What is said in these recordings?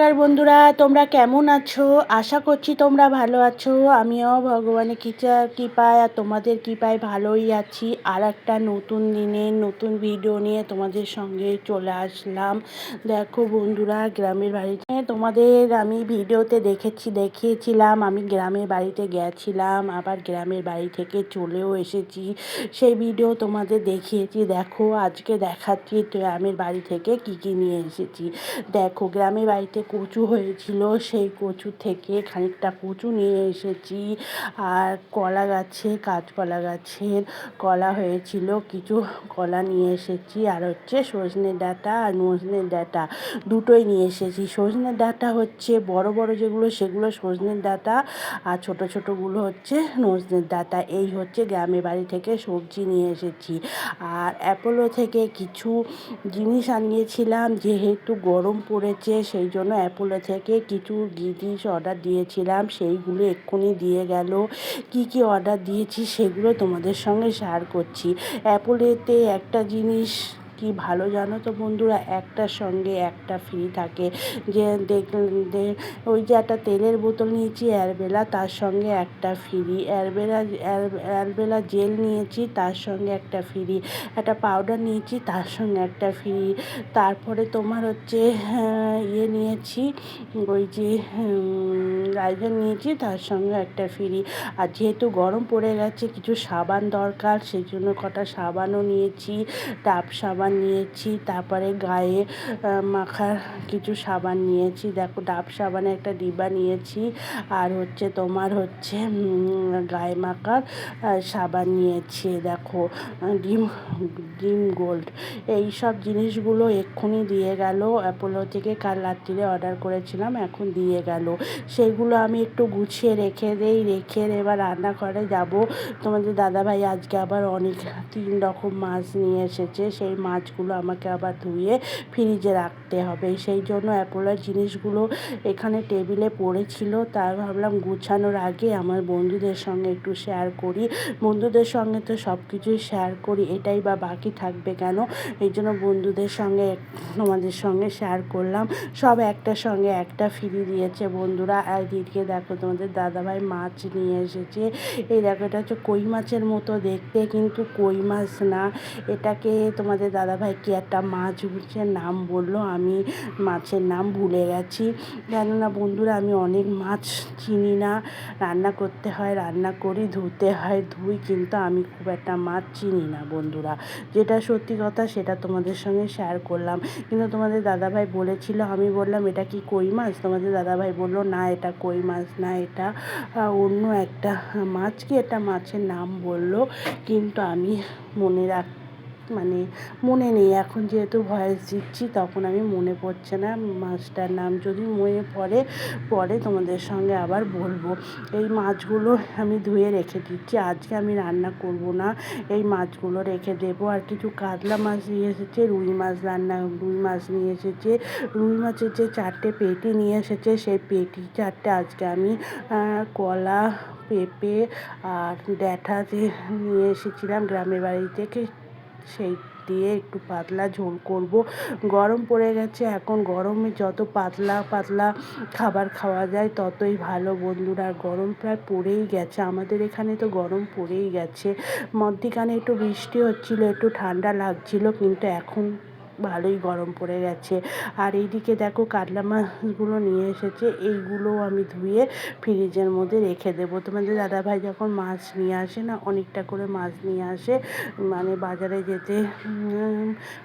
নমস্কার বন্ধুরা, তোমরা কেমন আছো? আশা করছি তোমরা ভালো আছো। আমিও ভগবানের কৃপায় আর তোমাদের কৃপায় ভালোই আছি। আর একটা নতুন দিনে নতুন ভিডিও নিয়ে তোমাদের সঙ্গে চলে আসলাম। দেখো বন্ধুরা, গ্রামের বাড়িতে তোমাদের আমি ভিডিওতে দেখিয়েছিলাম আমি গ্রামের বাড়িতে গেছিলাম, আবার গ্রামের বাড়ি থেকে চলেও এসেছি। সেই ভিডিও তোমাদের দেখিয়েছি। দেখো আজকে দেখাচ্ছি গ্রামের বাড়ি থেকে কি নিয়ে এসেছি। দেখো গ্রামের বাড়িতে কচু হয়েছিল, সেই কচু থেকে খানিকটা কচু নিয়ে এসেছি। আর কলা গাছে, কাঁচকলা গাছের কলা হয়েছিল, কিছু কলা নিয়ে এসেছি। আর হচ্ছে সজনে ডাঁটা আর নজনের ডাঁটা দুটোই নিয়ে এসেছি। সজনের ডাঁটা হচ্ছে বড় বড় যেগুলো সেগুলো সজনের ডাঁটা, আর ছোট ছোটোগুলো হচ্ছে নজনের ডাঁটা। এই হচ্ছে গ্রামের বাড়ি থেকে সবজি নিয়ে এসেছি। আর অ্যাপোলো থেকে কিছু জিনিস আনিয়েছিলাম, যেহেতু গরম পড়েছে সেই জন্য অ্যাপোলো থেকে কিছু জিনিস অর্ডার দিয়েছিলাম, সেইগুলো এক্ষুনি দিয়ে গেল। কি অর্ডার দিয়েছি সেগুলো তোমাদের সঙ্গে শেয়ার করছি। অ্যাপোলোতে একটা জিনিস কি ভালো জানো তো বন্ধুরা, একটার সঙ্গে একটা ফ্রি থাকে। যে দেখলে ওই যে একটা তেলের বোতল নিয়েছি অ্যালবেলা, তার সঙ্গে একটা ফ্রি। অ্যালবেলা জেল নিয়েছি, তার সঙ্গে একটা ফ্রি। একটা পাউডার নিয়েছি, তার সঙ্গে একটা ফ্রি। তারপরে তোমার হচ্ছে ইয়ে নিয়েছি, ওই যে লাইজার নিয়েছি, তার সঙ্গে একটা ফ্রি। আর যেহেতু গরম পড়ে গেছে কিছু সাবান দরকার, সেই জন্য কটা সাবানও নিয়েছি, ডাব সাবান নিয়েছি। তারপরে গায়ে মাখার কিছু সাবান নিয়েছি। দেখো ডাব সাবানে একটা ডিব্বা নিয়েছি। আর হচ্ছে তোমার হচ্ছে গায়ে মাখার সাবান নিয়েছি। দেখো ড্রিম গোল্ড, এই সব জিনিসগুলো এক্ষুনি দিয়ে গেল। অ্যাপোলো থেকে কাল রাত্রিরে অর্ডার করেছিলাম, এখন দিয়ে গেল। সেইগুলো আমি একটু গুছিয়ে রেখে এবার রান্নাঘরে যাব। তোমাদের দাদাভাই আজকে আবার অনেক 3 রকম মাছ নিয়ে এসেছে, সেই মাছগুলো আমাকে আবার ধুয়ে ফ্রিজে রাখতে হবে। সেই জন্য অ্যাপোলোর জিনিসগুলো এখানে টেবিলে পড়েছিল, তাই ভাবলাম গুছানোর আগে আমার বন্ধুদের সঙ্গে একটু শেয়ার করি। বন্ধুদের সঙ্গে তো সব কিছুই শেয়ার করি, এটাই বা বাকি থাকবে কেন? এই জন্য বন্ধুদের সঙ্গে তোমাদের সঙ্গে শেয়ার করলাম। সব একটার সঙ্গে একটা ফ্রি দিয়েছে বন্ধুরা। আর দিদিকে দেখো তোমাদের দাদাভাই মাছ নিয়ে এসেছে। এই দেখো এটা হচ্ছে কই মাছের মতো দেখতে, কিন্তু কই মাছ না, এটাকে তোমাদের দাদাভাই কি একটা মাছের নাম বললো, আমি মাছের নাম ভুলে গেছি। কেননা বন্ধুরা আমি অনেক মাছ চিনি না, রান্না করতে হয় রান্না করি, ধুতে হয় ধুই, কিন্তু আমি খুব একটা মাছ চিনি না বন্ধুরা। যেটা সত্যি কথা সেটা তোমাদের সঙ্গে শেয়ার করলাম। কিন্তু তোমাদের দাদাভাই বলেছিল, আমি বললাম এটা কি কই মাছ? তোমাদের দাদাভাই বললো না এটা কই মাছ না, এটা অন্য একটা মাছ, কি এটা মাছের নাম বললো, কিন্তু আমি মনে নেই এখন, যেহেতু ভয়েস দিচ্ছি তখন আমি মনে পড়ছে না মাছটার নাম। যদি মনে পরে তোমাদের সঙ্গে আবার বলবো। এই মাছগুলো আমি ধুয়ে রেখে দিচ্ছি, আজকে আমি রান্না করব না, এই মাছগুলো রেখে দেবো। আর কিছু কাতলা মাছ নিয়ে এসেছে, রুই মাছ নিয়ে এসেছে। রুই মাছের যে 4টে পেটি নিয়ে এসেছে, সেই পেটি 4টে আজকে আমি কলা, পেঁপে আর ডাঁটা যে নিয়ে এসেছিলাম গ্রামের বাড়ি থেকে, সেই দিয়ে একটু পাতলা ঝোল করব। গরম পড়ে গেছে, এখন গরমে যত পাতলা পাতলা খাবার খাওয়া যায় ততই ভালো বন্ধুরা। গরম প্রায় পড়েই গেছে, আমাদের এখানে তো গরম পড়েই গেছে। মধ্যিখানে একটু বৃষ্টি হচ্ছিল, একটু ঠান্ডা লাগছিল, কিন্তু এখন ভালোই গরম পড়ে গেছে। আর এইদিকে দেখো কাতলা মাছগুলো নিয়ে এসেছে, এইগুলো আমি ধুয়ে ফ্রিজের মধ্যে রেখে দেবো। তোমাদের দাদাভাই যখন মাছ নিয়ে আসে না, অনেকটা করে মাছ নিয়ে আসে, বাজারে যেতে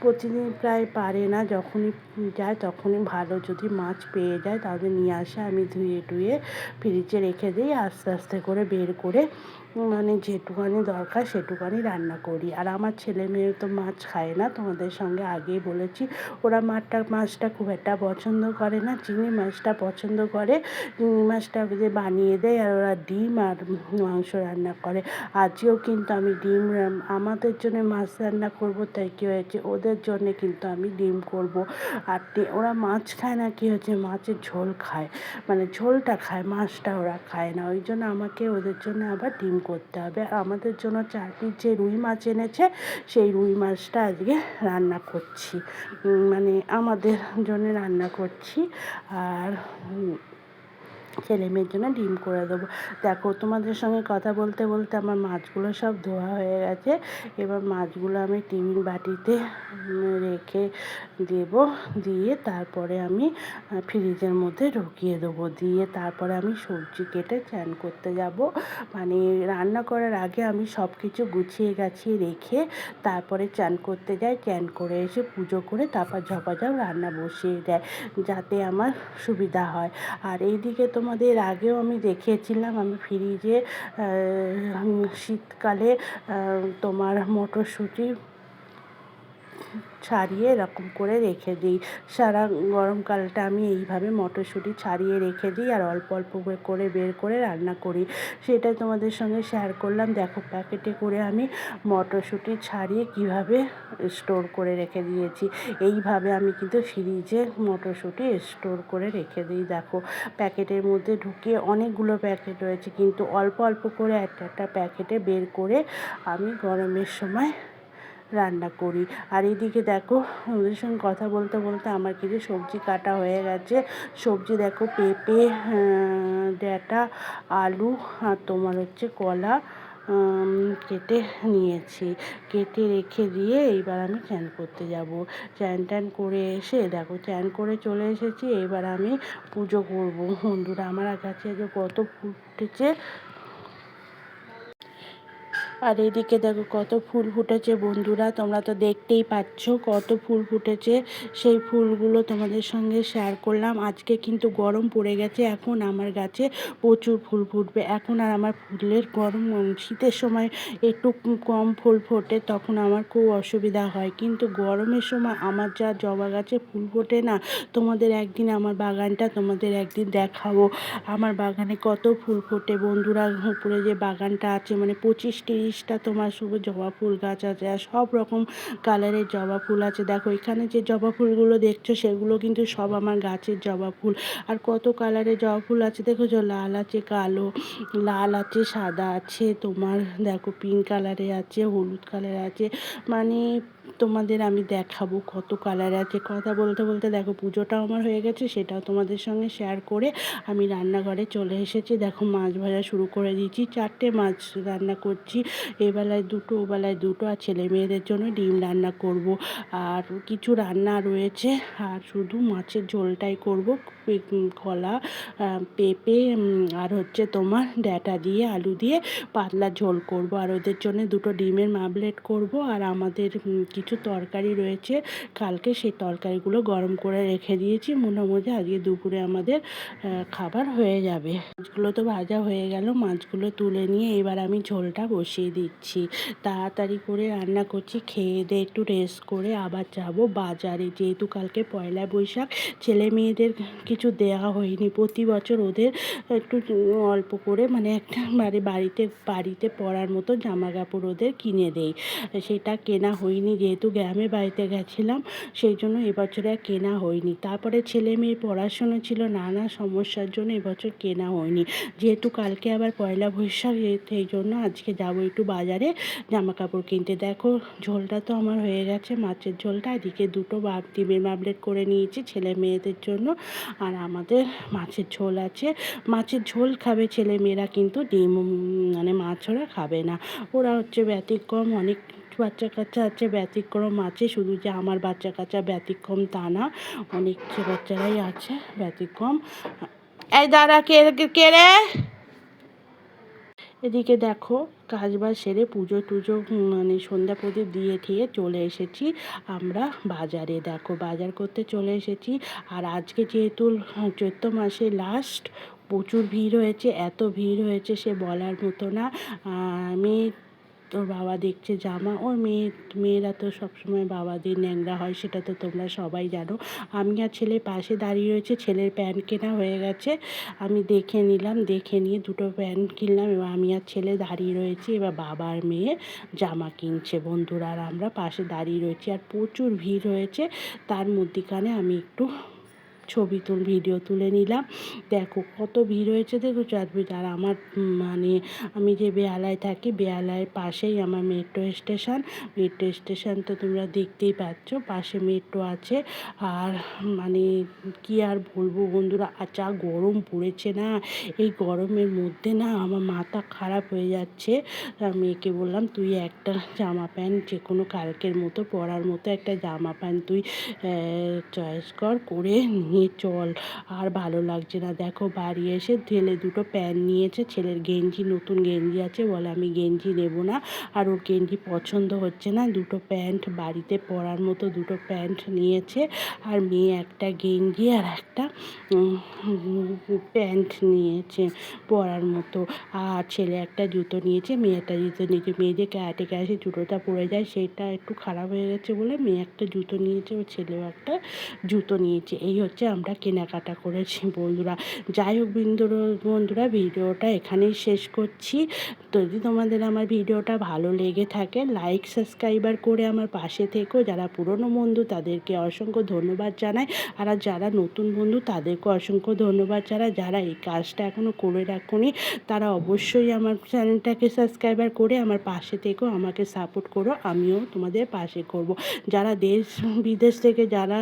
প্রতিদিন প্রায় পারে না, যখনই যায় তখনই ভালো যদি মাছ পেয়ে যায় তাহলে নিয়ে আসে। আমি ধুয়ে ফ্রিজে রেখে দিই, আস্তে আস্তে করে বের করে যেটুকানি দরকার সেটুকানি রান্না করি। আর আমার ছেলে মেয়ে তো মাছ খায় না, তোমাদের সঙ্গে আগেই বলেছি। ওরা মাছটা খুব একটা পছন্দ করে না, চিংড়ি মাছটা পছন্দ করে। চিংড়ি মাছটা যে বানিয়ে দেয়, আর ওরা ডিম আর মাংস রান্না করে। আজকেও কিন্তু আমি আমাদের জন্য মাছ রান্না করব, তাই কী হয়েছে ওদের জন্যে কিন্তু আমি ডিম করব। আর ওরা মাছ খায় না, কী হয়েছে মাছের ঝোল খায়, ঝোলটা খায়, মাছটা ওরা খায় না, ওই জন্য আমাকে ওদের জন্য আবার ডিম করতে হবে। আমাদের জন্য 4 পিস যে রুই মাছ এনেছে সেই রুই মাছটা আজকে রান্না করছি, মানে আমাদের জন্য রান্না করছি। আর ছেলে মেয়ের জন্য ডিম করে দেবো। দেখো তোমাদের সঙ্গে কথা বলতে বলতে আমার মাছগুলো সব ধোয়া হয়ে গেছে। এবার মাছগুলো আমি টিফিন বাটিতে রেখে দেবো, দিয়ে তারপরে আমি ফ্রিজের মধ্যে ঢুকিয়ে দেবো, দিয়ে তারপরে আমি সবজি কেটে চান করতে যাব। মানে রান্না করার আগে আমি সব কিছু গুছিয়ে গাছিয়ে রেখে তারপরে চান করতে যাই। চান করে এসে পুজো করে তারপর ঝপাঝপ রান্না বসিয়ে দেয়, যাতে আমার সুবিধা হয়। আর এইদিকে তোমাদের আগেও আমি দেখিয়েছিলাম আমি ফ্রিজে শীতকালে তোমার মটরশুঁটি ছাড়িয়ে এরকম করে রেখে দিই। সারা গরমকালটা আমি এইভাবে মটরশুঁটি ছাড়িয়ে রেখে দিই আর অল্প অল্প করে বের করে রান্না করি। সেটাই তোমাদের সঙ্গে শেয়ার করলাম। দেখো প্যাকেটে করে আমি মটরশুঁটি ছাড়িয়ে কিভাবে স্টোর করে রেখে দিয়েছি। এইভাবে আমি কিন্তু ফ্রিজে মটরশুঁটি স্টোর করে রেখে দিই। দেখো প্যাকেটের মধ্যে ঢুকিয়ে অনেকগুলো প্যাকেট রয়েছে, কিন্তু অল্প অল্প করে একটা একটা প্যাকেটে বের করে আমি গরমের সময় রান্না করি। আর এদিকে দেখো ওদের সঙ্গে কথা বলতে বলতে আমার কিছু সবজি কাটা হয়ে গেছে। সবজি দেখো পেঁপে, ডাঁটা, আলু আর তোমার হচ্ছে কলা কেটে নিয়েছি। কেটে রেখে দিয়ে এইবার আমি চান করতে যাব। চান টান করে এসে দেখো চান করে চলে এসেছি। এবার আমি পুজো করব। বন্ধুরা আমার কাছে যে কত ফুল ফুটেছে, আর এদিকে দেখো কত ফুল ফুটেছে বন্ধুরা, তোমরা তো দেখতেই পাচ্ছ কত ফুল ফুটেছে। সেই ফুলগুলো তোমাদের সঙ্গে শেয়ার করলাম। আজকে কিন্তু গরম পড়ে গেছে, এখন আমার গাছে প্রচুর ফুল ফুটবে। এখন আর আমার ফুলের গরম, শীতের সময় একটু কম ফুল ফোটে, তখন আমার খুব অসুবিধা হয়। কিন্তু গরমের সময় আমার যা জবা গাছে ফুল ফোটে না, তোমাদের একদিন আমার বাগানটা তোমাদের একদিন দেখাবো। আমার বাগানে কত ফুল ফোটে বন্ধুরা। উপরে যে বাগানটা আছে মানে 25-30টা তোমার শুধু জবা ফুল গাছ আছে, আর সব রকম কালারের জবা ফুল আছে। দেখো এখানে যে জবা ফুলগুলো দেখছো সেগুলো কিন্তু সব আমার গাছের জবা ফুল। আর কত কালারের জবা ফুল আছে দেখেছো, লাল আছে, কালো, লাল আছে, সাদা আছে, তোমার দেখো পিঙ্ক কালারে আছে, হলুদ কালার আছে, মানে তোমাদের আমি দেখাবো কত কালার আছে। কথা বলতে বলতে দেখো পুজোটাও আমার হয়ে গেছে, সেটাও তোমাদের সঙ্গে শেয়ার করে আমি রান্নাঘরে চলে এসেছি। দেখো মাছ ভাজা শুরু করে দিয়েছি, 4টে মাছ রান্না করছি। এবেলায় দুটো, ওবেলায় দুটো, আর ছেলে মেয়েদের জন্য ডিম রান্না করব। আর কিছু রান্না রয়েছে, আর শুধু মাছের ঝোলটাই করব। কলা, পেঁপে আর হচ্ছে তোমার ডাঁটা দিয়ে আলু দিয়ে পাতলা ঝোল করব। আর ওদের জন্য দুটো ডিমের মামলেট করব। আর আমাদের কিছু তরকারি রয়েছে কালকে, সেই তরকারিগুলো গরম করে রেখে দিয়েছি। মোটামুটি আজকে দুপুরে আমাদের খাবার হয়ে যাবে। মাছগুলো তো ভাজা হয়ে গেল, মাছগুলো তুলে নিয়ে এবার আমি ঝোলটা বসিয়ে দিচ্ছি। তাড়াতাড়ি করে রান্না করছি, খেয়ে দিয়ে একটু রেস্ট করে আবার যাব বাজারে, যেহেতু কালকে পয়লা বৈশাখ। ছেলে মেয়েদের কিছু দেওয়া হয়নি, প্রতি বছর ওদের একটু অল্প করে মানে একটা বাড়িতে পরার মতো জামা কাপড় ওদের কিনে দেই। সেটা কেনা হয়নি, যেহেতু গ্রামে বাড়িতে গেছিলাম, সেই জন্য এবছরে আর কেনা হয়নি। তারপরে ছেলে মেয়ের পড়াশুনো ছিল, নানা সমস্যার জন্য এবছর কেনা হয়নি। যেহেতু কালকে আবার পয়লা বৈশাখ, সেই জন্য আজকে যাবো একটু বাজারে জামা কাপড় কিনতে। দেখো ঝোলটা তো আমার হয়ে গেছে, মাছের ঝোলটা। এদিকে দুটো ডিমের মামলেট করে নিয়েছি ছেলে মেয়েদের জন্য, আর আমাদের মাছের ঝোল আছে। মাছের ঝোল খাবে ছেলে মেয়েরা, কিন্তু ডিম মানে মাছ ওরা খাবে না। ওরা হচ্ছে ব্যতিক্রম, অনেক বাচ্চা কাচ্চা আছে ব্যতিক্রম আছে, শুধু যে আমার বাচ্চা কাচ্চা ব্যতিক্রম তা না, অনেক বাচ্চারাই আছে ব্যতিক্রম। এই দাঁড়া, কে কে রে? এদিকে দেখো কাজবাজ সেরে পুজো টুজো মানে সন্ধ্যা প্রদীপ দিয়ে ঠিয়ে চলে এসেছি আমরা বাজারে। দেখো বাজার করতে চলে এসেছি। আর আজকে যেহেতু চৈত্র মাসে লাস্ট, প্রচুর ভিড় হয়েছে, এত ভিড় হয়েছে সে বলার মতো না। আমি তোর বাবা দেখছে জামা, ওর মেয়েরা তো সবসময় বাবাদের ন্যাংরা হয়, সেটা তো তোমরা সবাই জানো। আমি আর ছেলে পাশে দাঁড়িয়ে রয়েছে, ছেলের প্যান্ট কেনা হয়ে গেছে, আমি দেখে নিলাম, দেখে নিয়ে দুটো প্যান্ট কিনলাম। এবার আমি আর ছেলে দাঁড়িয়ে রয়েছি, এবার বাবা আর মেয়ে জামা কিনছে বন্ধুরা, আর আমরা পাশে দাঁড়িয়ে রয়েছি। আর প্রচুর ভিড় হয়েছে, তার মধ্যিখানে আমি একটু ভিডিও তুলে নিলাম। দেখো কত ভিড় হয়েছে, দেখেছো? আর আমার মানে আমি যে বেহালায় থাকি, বেহালার পাশেই আমার মেট্রো স্টেশন তো তোমরা দেখতেই পাচ্ছ, পাশে মেট্রো আছে। আর মানে কি আর বলবো বন্ধুরা, যা গরম পড়েছে না, এই গরমের মধ্যে না আমার মাথা খারাপ হয়ে যাচ্ছে। মেয়েকে বললাম, তুই একটা জামা প্যান্ট যে কোনো কালকের মতো পরার মতো একটা জামা প্যান্ট তুই চয়েস করে নিয়ে চল, আর ভালো লাগছে না। দেখো বাড়ি এসে ছেলে দুটো প্যান্ট নিয়েছে, ছেলের গেঞ্জি, নতুন গেঞ্জি আছে, বলে আমি গেঞ্জি নেব না, আর ওর গেঞ্জি পছন্দ হচ্ছে না। দুটো প্যান্ট বাড়িতে পরার মতো দুটো প্যান্ট নিয়েছে, আর মেয়ে একটা গেঞ্জি আর একটা প্যান্ট নিয়েছে পরার মতো, আর ছেলে একটা জুতো নিয়েছে, মেয়ে একটা জুতো নিয়েছে। মেয়ে যে ক্যারাটে ক্লাসে জুতোটা পরে যায় সেটা একটু খারাপ হয়ে গেছে বলে মেয়ে একটা জুতো নিয়েছে, ও ছেলেও একটা জুতো নিয়েছে। এই হচ্ছে আমরা কেনাকাটা করেছি বন্ধুরা। যাই হোক বন্ধুরা, ভিডিওটা এখানেই শেষ করছি। যদি তোমাদের আমার ভিডিওটা ভালো লেগে থাকে, লাইক সাবস্ক্রাইবার করে আমার পাশে থেকো। যারা পুরনো বন্ধু তাদেরকে অসংখ্য ধন্যবাদ জানাই, আর যারা নতুন বন্ধু তাদেরকে অসংখ্য ধন্যবাদ জানাই। যারা এই কাজটা এখনও করে রাখোনি তারা অবশ্যই আমার চ্যানেলটাকে সাবস্ক্রাইবার করে আমার পাশে থেকো, আমাকে সাপোর্ট করো, আমিও তোমাদের পাশে করব। যারা দেশ বিদেশ থেকে যারা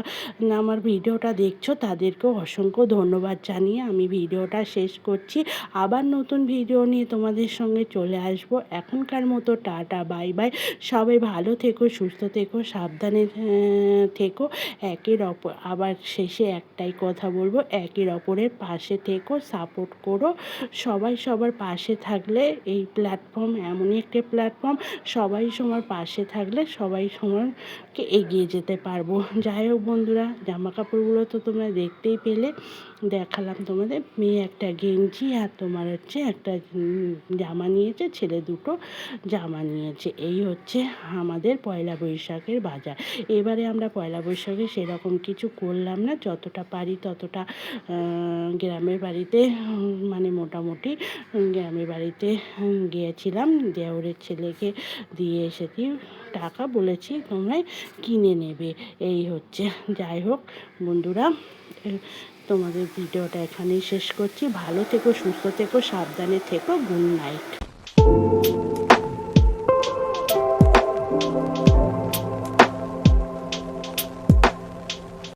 আমার ভিডিওটা দেখছো তাদেরকেও অসংখ্য ধন্যবাদ জানিয়ে আমি ভিডিওটা শেষ করছি। আবার নতুন ভিডিও নিয়ে তোমাদের সঙ্গে চলে আসবো। এখনকার মতো টাটা, বাই বাই। সবাই ভালো থেকো, সুস্থ থেকো, সাবধানে থেকো। আবার শেষে একটাই কথা বলবো, একের অপরের পাশে থেকো, সাপোর্ট করো। সবাই সবার পাশে থাকলে এই প্ল্যাটফর্ম এমনই একটা প্ল্যাটফর্ম, সবাই সবার পাশে থাকলে সবাই সমানকে এগিয়ে যেতে পারবো। যাই হোক বন্ধুরা, জামা কাপড়গুলো তো তোমরা দেখতেই পেলে, দেখালাম তোমাদের। মেয়ে একটা গেঞ্জি আর তোমার হচ্ছে একটা জামা নিয়েছে, ছেলে দুটো জামা নিয়েছে। এই হচ্ছে আমাদের পয়লা বৈশাখের বাজার। এবারে আমরা পয়লা বৈশাখে সেরকম কিছু করলাম না, যতটা পারি ততটা গ্রামের বাড়িতে মানে মোটামুটি গ্রামের বাড়িতে গিয়েছিলাম, দেওরের ছেলেকে দিয়ে এসেছি টাকা, বলেছি তোমরা কিনে নেবে। এই হচ্ছে। যাই হোক বন্ধুরা, তোমাদের ভিডিওটা এখানেই শেষ করছি। ভালো থেকো, সুস্থ থেকো, সাবধানে থেকো। Good night.